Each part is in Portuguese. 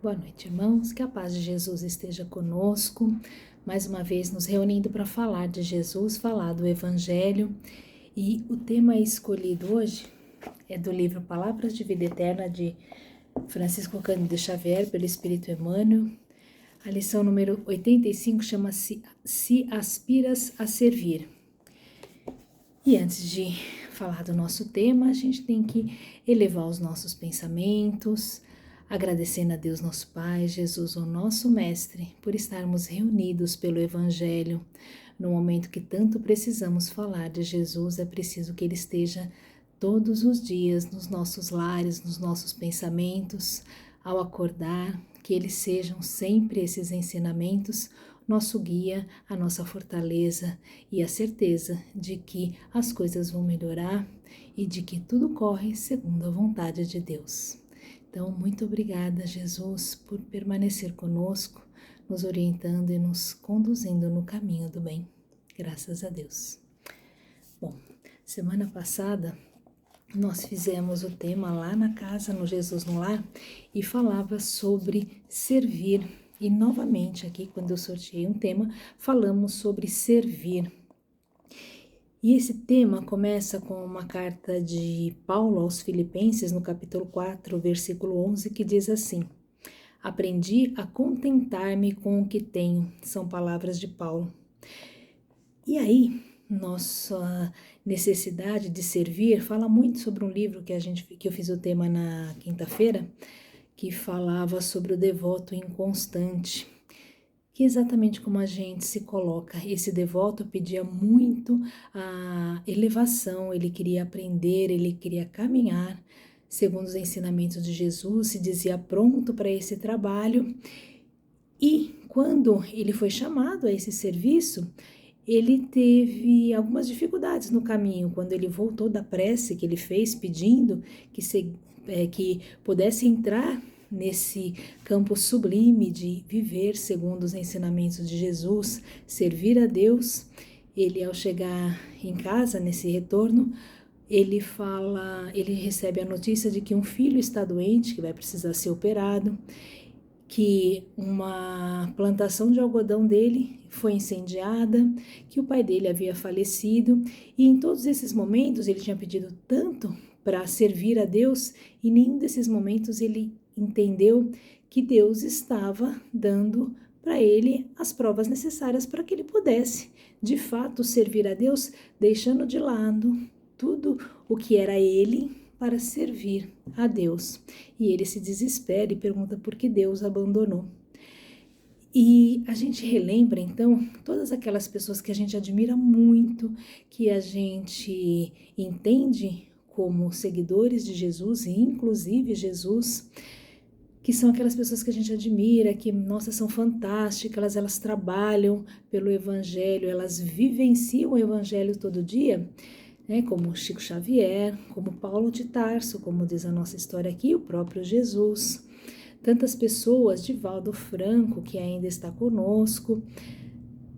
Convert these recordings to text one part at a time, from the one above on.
Boa noite, irmãos. Que a paz de Jesus esteja conosco. Mais uma vez nos reunindo para falar de Jesus, falar do Evangelho. E o tema escolhido hoje é do livro Palavras de Vida Eterna de Francisco Cândido Xavier, pelo Espírito Emmanuel. A lição número 85 chama-se Se Aspiras a Servir. E antes de falar do nosso tema, a gente tem que elevar os nossos pensamentos, agradecendo a Deus nosso Pai, Jesus, o nosso Mestre, por estarmos reunidos pelo Evangelho. No momento que tanto precisamos falar de Jesus, é preciso que Ele esteja todos os dias nos nossos lares, nos nossos pensamentos, ao acordar, que eles sejam sempre esses ensinamentos, nosso guia, a nossa fortaleza e a certeza de que as coisas vão melhorar e de que tudo corre segundo a vontade de Deus. Então, muito obrigada, Jesus, por permanecer conosco, nos orientando e nos conduzindo no caminho do bem. Graças a Deus. Bom, semana passada nós fizemos o tema lá na casa, no Jesus no Lar, e falava sobre servir. E novamente aqui, quando eu sorteei um tema, falamos sobre servir. E esse tema começa com uma carta de Paulo aos Filipenses, no capítulo 4, versículo 11, que diz assim: Aprendi a contentar-me com o que tenho. São palavras de Paulo. E aí, nossa necessidade de servir fala muito sobre um livro que eu fiz o tema na quinta-feira, que falava sobre o devoto inconstante, que exatamente como a gente se coloca. Esse devoto pedia muito a elevação, ele queria aprender, ele queria caminhar segundo os ensinamentos de Jesus, se dizia pronto para esse trabalho. E quando ele foi chamado a esse serviço, ele teve algumas dificuldades no caminho. Quando ele voltou da prece que ele fez pedindo que pudesse entrar nesse campo sublime de viver segundo os ensinamentos de Jesus, servir a Deus, ele, ao chegar em casa, nesse retorno, ele recebe a notícia de que um filho está doente, que vai precisar ser operado, que uma plantação de algodão dele foi incendiada, que o pai dele havia falecido, e em todos esses momentos ele tinha pedido tanto para servir a Deus, e em nenhum desses momentos ele entendeu que Deus estava dando para ele as provas necessárias para que ele pudesse, de fato, servir a Deus, deixando de lado tudo o que era ele para servir a Deus. E ele se desespera e pergunta por que Deus abandonou. E a gente relembra, então, todas aquelas pessoas que a gente admira muito, que a gente entende como seguidores de Jesus, e inclusive Jesus, que são aquelas pessoas que a gente admira, que, nossa, são fantásticas, elas trabalham pelo Evangelho, elas vivenciam o Evangelho todo dia, como Chico Xavier, como Paulo de Tarso, como diz a nossa história aqui, o próprio Jesus. Tantas pessoas, Divaldo Franco, que ainda está conosco.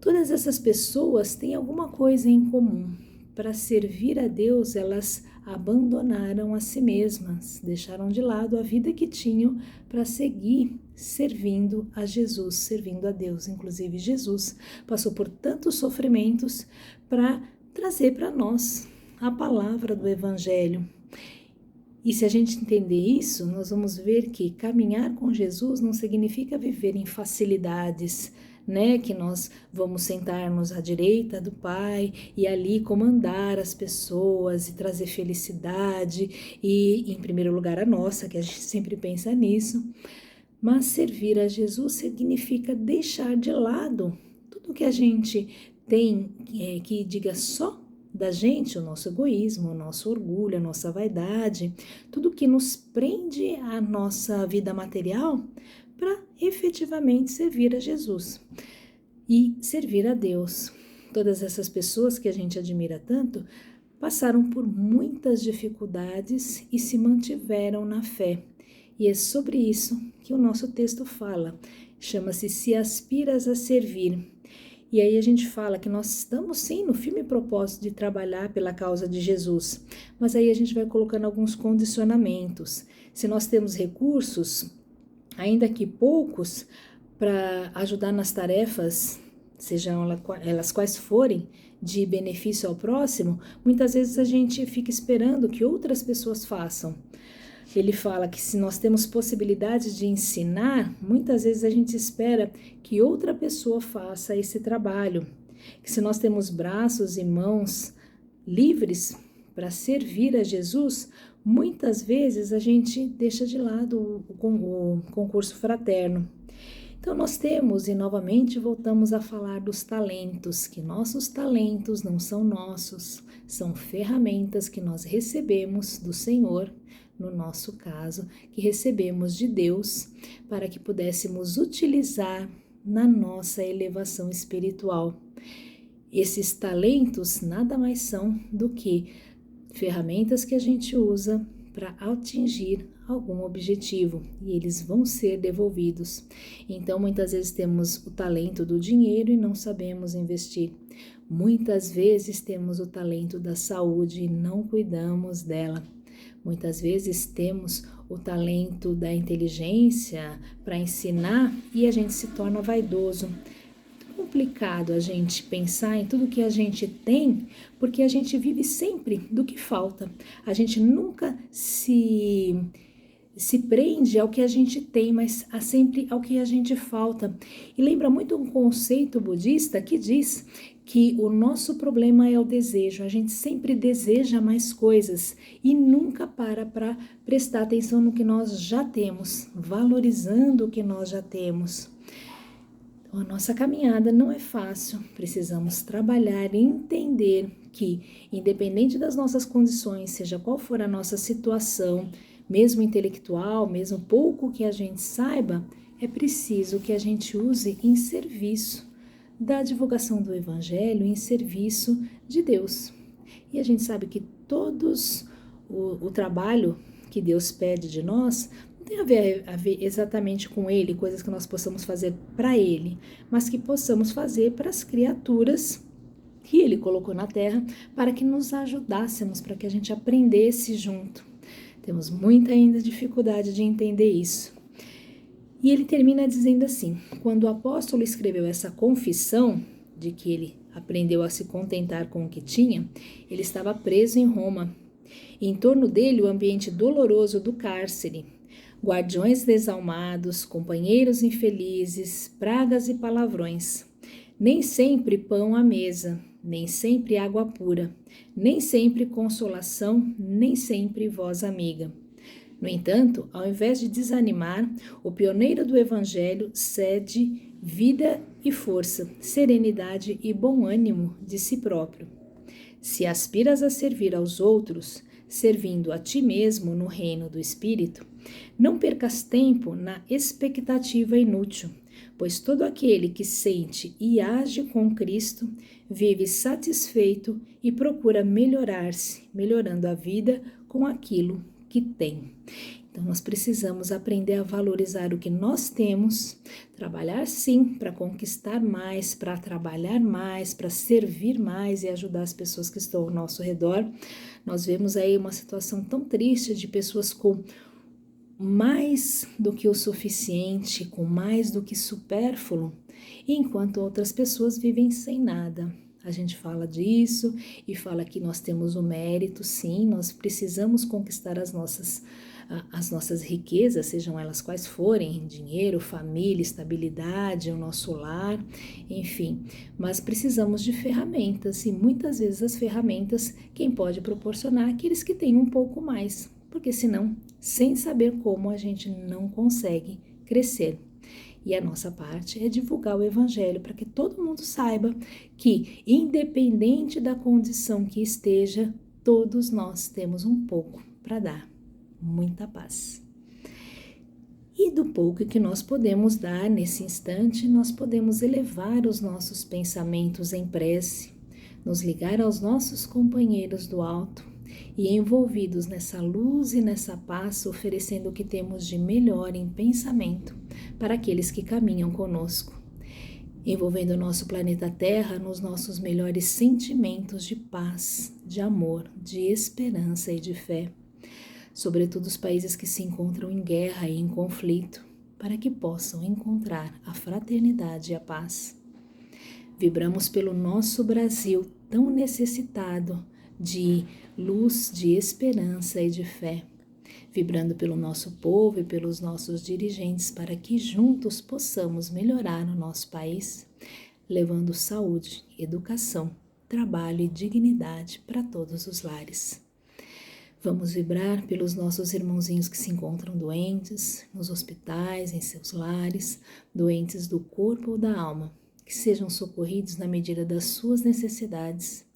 Todas essas pessoas têm alguma coisa em comum. Para servir a Deus, elas abandonaram a si mesmas, deixaram de lado a vida que tinham para seguir servindo a Jesus, servindo a Deus. Inclusive, Jesus passou por tantos sofrimentos para trazer para nós a palavra do Evangelho. E se a gente entender isso, nós vamos ver que caminhar com Jesus não significa viver em facilidades, que nós vamos sentar-nos à direita do Pai e ali comandar as pessoas e trazer felicidade e, em primeiro lugar, a nossa, que a gente sempre pensa nisso. Mas servir a Jesus significa deixar de lado tudo que a gente tem que diga só da gente, o nosso egoísmo, o nosso orgulho, a nossa vaidade, tudo que nos prende à nossa vida material para efetivamente servir a Jesus e servir a Deus. Todas essas pessoas que a gente admira tanto passaram por muitas dificuldades e se mantiveram na fé. E é sobre isso que o nosso texto fala. Chama-se Se Aspiras a Servir. E aí a gente fala que nós estamos sim no firme propósito de trabalhar pela causa de Jesus, mas aí a gente vai colocando alguns condicionamentos. Se nós temos recursos, ainda que poucos, para ajudar nas tarefas, sejam elas quais forem, de benefício ao próximo, muitas vezes a gente fica esperando que outras pessoas façam. Ele fala que se nós temos possibilidades de ensinar, muitas vezes a gente espera que outra pessoa faça esse trabalho. Que se nós temos braços e mãos livres para servir a Jesus, muitas vezes a gente deixa de lado o concurso fraterno. Então nós temos, e novamente voltamos a falar dos talentos, que nossos talentos não são nossos, são ferramentas que nós recebemos do Senhor, no nosso caso, que recebemos de Deus, para que pudéssemos utilizar na nossa elevação espiritual. Esses talentos nada mais são do que ferramentas que a gente usa para atingir algum objetivo e eles vão ser devolvidos. Então, muitas vezes temos o talento do dinheiro e não sabemos investir. Muitas vezes temos o talento da saúde e não cuidamos dela. Muitas vezes temos o talento da inteligência para ensinar e a gente se torna vaidoso. Complicado a gente pensar em tudo que a gente tem, porque a gente vive sempre do que falta. A gente nunca se prende ao que a gente tem, mas sempre ao que a gente falta. E lembra muito um conceito budista que diz que o nosso problema é o desejo. A gente sempre deseja mais coisas e nunca para prestar atenção no que nós já temos, valorizando o que nós já temos. A nossa caminhada não é fácil, precisamos trabalhar e entender que, independente das nossas condições, seja qual for a nossa situação, mesmo intelectual, mesmo pouco que a gente saiba, é preciso que a gente use em serviço da divulgação do Evangelho, em serviço de Deus. E a gente sabe que o trabalho que Deus pede de nós não tem a ver exatamente com Ele, coisas que nós possamos fazer para Ele, mas que possamos fazer para as criaturas que Ele colocou na Terra, para que nos ajudássemos, para que a gente aprendesse junto. Temos muita ainda dificuldade de entender isso. E ele termina dizendo assim: quando o apóstolo escreveu essa confissão de que ele aprendeu a se contentar com o que tinha, ele estava preso em Roma. E em torno dele o ambiente doloroso do cárcere, guardiões desalmados, companheiros infelizes, pragas e palavrões. Nem sempre pão à mesa, nem sempre água pura, nem sempre consolação, nem sempre voz amiga. No entanto, ao invés de desanimar, o pioneiro do Evangelho cede vida e força, serenidade e bom ânimo de si próprio. Se aspiras a servir aos outros, servindo a ti mesmo no reino do Espírito, não percas tempo na expectativa inútil, pois todo aquele que sente e age com Cristo vive satisfeito e procura melhorar-se, melhorando a vida com aquilo que tem. Então, nós precisamos aprender a valorizar o que nós temos, trabalhar sim para conquistar mais, para trabalhar mais, para servir mais e ajudar as pessoas que estão ao nosso redor. Nós vemos aí uma situação tão triste de pessoas com mais do que o suficiente, com mais do que supérfluo, enquanto outras pessoas vivem sem nada. A gente fala disso e fala que nós temos o mérito, sim, nós precisamos conquistar as nossas riquezas, sejam elas quais forem, dinheiro, família, estabilidade, o nosso lar, enfim. Mas precisamos de ferramentas e muitas vezes as ferramentas quem pode proporcionar aqueles que têm um pouco mais, porque senão, sem saber como, a gente não consegue crescer. E a nossa parte é divulgar o Evangelho para que todo mundo saiba que, independente da condição que esteja, todos nós temos um pouco para dar. Muita paz. E do pouco que nós podemos dar nesse instante, nós podemos elevar os nossos pensamentos em prece, nos ligar aos nossos companheiros do alto e envolvidos nessa luz e nessa paz, oferecendo o que temos de melhor em pensamento para aqueles que caminham conosco, envolvendo o nosso planeta Terra nos nossos melhores sentimentos de paz, de amor, de esperança e de fé, sobretudo os países que se encontram em guerra e em conflito. para que possam encontrar a fraternidade e a paz. Vibramos pelo nosso Brasil tão necessitado de luz, de esperança e de fé. Vibrando pelo nosso povo e pelos nossos dirigentes para que juntos possamos melhorar o nosso país, levando saúde, educação, trabalho e dignidade para todos os lares. Vamos vibrar pelos nossos irmãozinhos que se encontram doentes, nos hospitais, em seus lares, doentes do corpo ou da alma, que sejam socorridos na medida das suas necessidades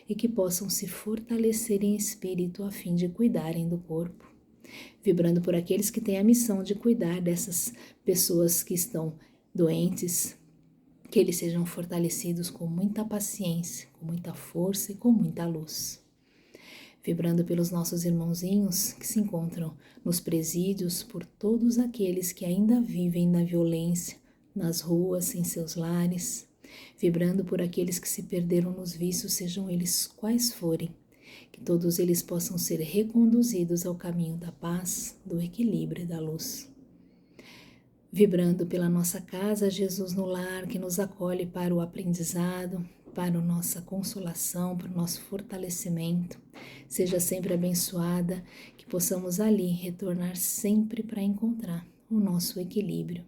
e que possam se fortalecer em espírito a fim de cuidarem do corpo. Vibrando por aqueles que têm a missão de cuidar dessas pessoas que estão doentes, que eles sejam fortalecidos com muita paciência, com muita força e com muita luz. Vibrando pelos nossos irmãozinhos que se encontram nos presídios, por todos aqueles que ainda vivem na violência, nas ruas, em seus lares. Vibrando por aqueles que se perderam nos vícios, sejam eles quais forem, que todos eles possam ser reconduzidos ao caminho da paz, do equilíbrio e da luz. Vibrando pela nossa casa, Jesus no lar, que nos acolhe para o aprendizado, para a nossa consolação, para o nosso fortalecimento. Seja sempre abençoada, que possamos ali retornar sempre para encontrar o nosso equilíbrio.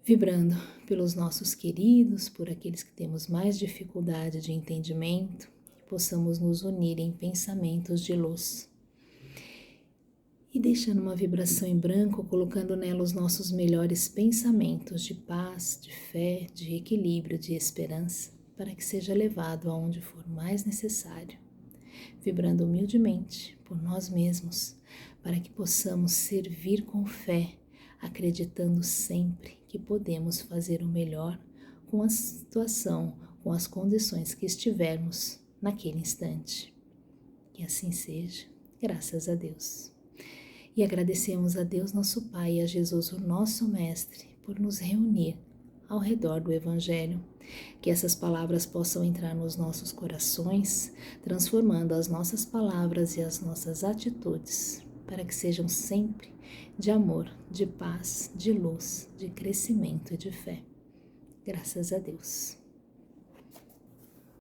Vibrando pelos nossos queridos, por aqueles que temos mais dificuldade de entendimento, que possamos nos unir em pensamentos de luz. E deixando uma vibração em branco, colocando nela os nossos melhores pensamentos de paz, de fé, de equilíbrio, de esperança, para que seja levado aonde for mais necessário. Vibrando humildemente por nós mesmos, para que possamos servir com fé, acreditando sempre que podemos fazer o melhor com a situação, com as condições que estivermos naquele instante. Que assim seja, graças a Deus. E agradecemos a Deus nosso Pai e a Jesus o nosso Mestre por nos reunir ao redor do Evangelho. Que essas palavras possam entrar nos nossos corações, transformando as nossas palavras e as nossas atitudes, para que sejam sempre de amor, de paz, de luz, de crescimento e de fé. Graças a Deus.